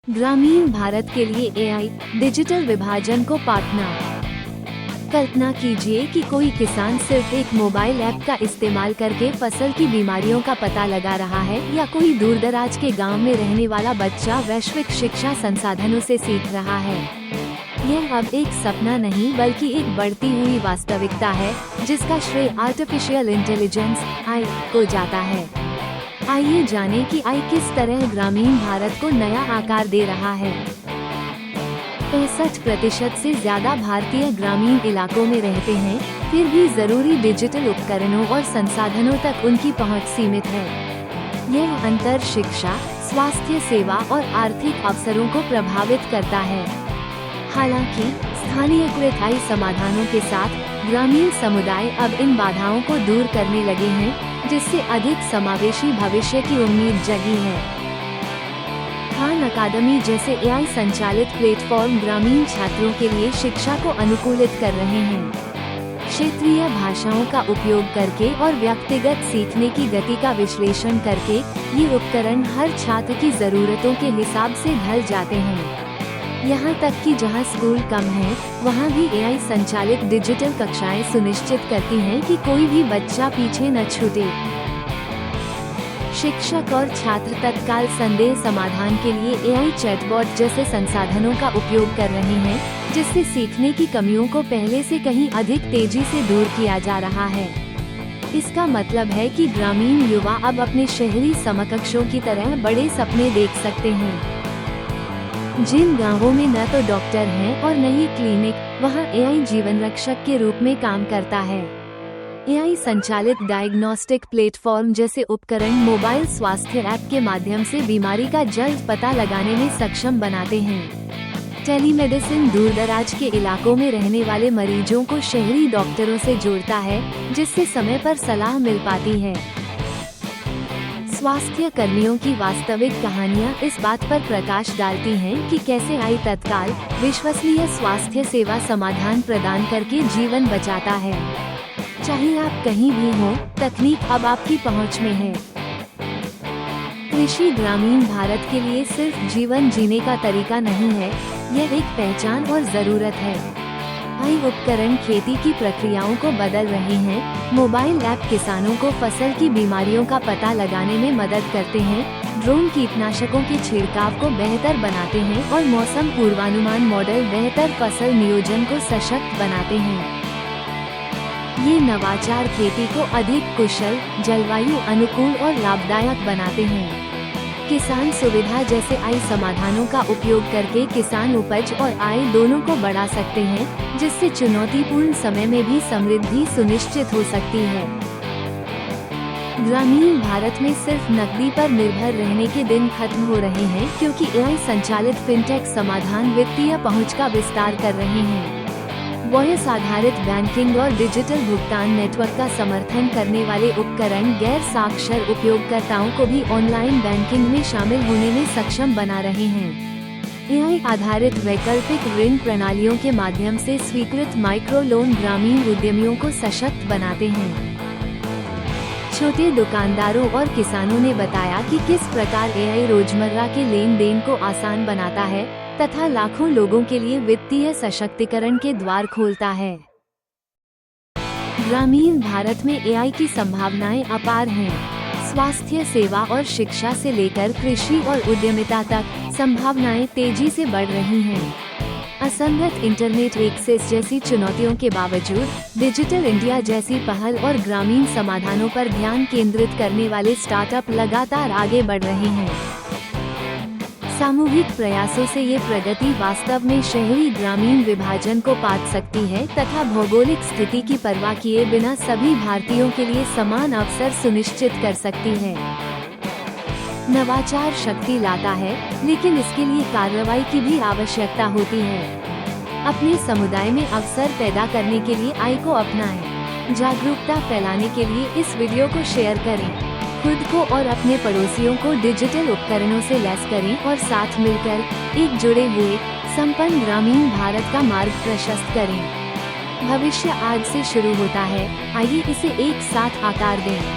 ग्रामीण भारत के लिए एआई डिजिटल विभाजन को पाटना। कल्पना कीजिए कि कोई किसान सिर्फ एक मोबाइल ऐप का इस्तेमाल करके फसल की बीमारियों का पता लगा रहा है, या कोई दूरदराज के गांव में रहने वाला बच्चा वैश्विक शिक्षा संसाधनों से सीख रहा है। यह अब एक सपना नहीं बल्कि एक बढ़ती हुई वास्तविकता है, जिसका श्रेय आर्टिफिशियल इंटेलिजेंस (AI) को जाता है। आइए जानें कि AI किस तरह ग्रामीण भारत को नया आकार दे रहा है। 65% से ज्यादा भारतीय ग्रामीण इलाकों में रहते हैं, फिर भी जरूरी डिजिटल उपकरणों और संसाधनों तक उनकी पहुंच सीमित है। यह अंतर शिक्षा, स्वास्थ्य सेवा और आर्थिक अवसरों को प्रभावित करता है। हालांकि स्थानीयकृत AI समाधानों के साथ ग्रामीण समुदाय अब इन बाधाओं को दूर करने लगे हैं, जिससे अधिक समावेशी भविष्य की उम्मीद जगी है। खान अकादमी जैसे AI संचालित प्लेटफॉर्म ग्रामीण छात्रों के लिए शिक्षा को अनुकूलित कर रहे हैं। क्षेत्रीय भाषाओं का उपयोग करके और व्यक्तिगत सीखने की गति का विश्लेषण करके ये उपकरण हर छात्र की जरूरतों के हिसाब से ढल जाते हैं। यहाँ तक कि जहाँ स्कूल कम है, वहाँ भी AI संचालित डिजिटल कक्षाएं सुनिश्चित करती हैं कि कोई भी बच्चा पीछे न छूटे। शिक्षक और छात्र तत्काल संदेह समाधान के लिए AI चैटबॉट जैसे संसाधनों का उपयोग कर रहे हैं, जिससे सीखने की कमियों को पहले से कहीं अधिक तेजी से दूर किया जा रहा है। इसका मतलब है कि ग्रामीण युवा अब अपने शहरी समकक्षों की तरह बड़े सपने देख सकते हैं। जिन गांवों में न तो डॉक्टर हैं और न ही क्लिनिक, वहां AI जीवन रक्षक के रूप में काम करता है। AI संचालित डायग्नोस्टिक प्लेटफॉर्म जैसे उपकरण मोबाइल स्वास्थ्य ऐप के माध्यम से बीमारी का जल्द पता लगाने में सक्षम बनाते हैं। टेलीमेडिसिन दूरदराज के इलाकों में रहने वाले मरीजों को शहरी डॉक्टरों से जोड़ता है, जिससे समय पर सलाह मिल पाती है। स्वास्थ्य कर्मियों की वास्तविक कहानियां इस बात पर प्रकाश डालती हैं कि कैसे AI तत्काल विश्वसनीय स्वास्थ्य सेवा समाधान प्रदान करके जीवन बचाता है। चाहे आप कहीं भी हों, तकनीक अब आपकी पहुंच में है। कृषि ग्रामीण भारत के लिए सिर्फ जीवन जीने का तरीका नहीं है, यह एक पहचान और जरूरत है। AI उपकरण खेती की प्रक्रियाओं को बदल रहे हैं। मोबाइल ऐप किसानों को फसल की बीमारियों का पता लगाने में मदद करते हैं। ड्रोन कीटनाशकों के छिड़काव को बेहतर बनाते हैं और मौसम पूर्वानुमान मॉडल बेहतर फसल नियोजन को सशक्त बनाते हैं। ये नवाचार खेती को अधिक कुशल, जलवायु अनुकूल और लाभदायक बनाते हैं। किसान सुविधा जैसे AI समाधानों का उपयोग करके किसान उपज और आय दोनों को बढ़ा सकते हैं, जिससे चुनौतीपूर्ण समय में भी समृद्धि सुनिश्चित हो सकती है। ग्रामीण भारत में सिर्फ नकदी पर निर्भर रहने के दिन खत्म हो रहे हैं, क्योंकि AI संचालित फिनटेक समाधान वित्तीय पहुंच का विस्तार कर रहे हैं। वॉयस आधारित बैंकिंग और डिजिटल भुगतान नेटवर्क का समर्थन करने वाले उपकरण गैर साक्षर उपयोगकर्ताओं को भी ऑनलाइन बैंकिंग में शामिल होने में सक्षम बना रहे हैं। AI आधारित वैकल्पिक ऋण प्रणालियों के माध्यम से स्वीकृत माइक्रो लोन ग्रामीण उद्यमियों को सशक्त बनाते हैं। छोटे दुकानदारों और किसानों ने बताया कि किस प्रकार AI रोजमर्रा के लेन देन को आसान बनाता है तथा लाखों लोगों के लिए वित्तीय सशक्तिकरण के द्वार खोलता है। ग्रामीण भारत में AI की संभावनाएं अपार हैं। स्वास्थ्य सेवा और शिक्षा से लेकर कृषि और उद्यमिता तक संभावनाएं तेजी से बढ़ रही हैं। असंगत इंटरनेट एक्सेस जैसी चुनौतियों के बावजूद डिजिटल इंडिया जैसी पहल और ग्रामीण समाधानों पर ध्यान केंद्रित करने वाले स्टार्टअप लगातार आगे बढ़ रहे हैं। सामूहिक प्रयासों से ये प्रगति वास्तव में शहरी ग्रामीण विभाजन को पाट सकती है तथा भौगोलिक स्थिति की परवाह किए बिना सभी भारतीयों के लिए समान अवसर सुनिश्चित कर सकती है। नवाचार शक्ति लाता है, लेकिन इसके लिए कार्रवाई की भी आवश्यकता होती है। अपने समुदाय में अवसर पैदा करने के लिए AI को अपनाएं। जागरूकता फैलाने के लिए इस वीडियो को शेयर करें। खुद को और अपने पड़ोसियों को डिजिटल उपकरणों से लैस करें और साथ मिलकर एक जुड़े हुए संपन्न ग्रामीण भारत का मार्ग प्रशस्त करें। भविष्य आज से शुरू होता है, आइए इसे एक साथ आकार दें।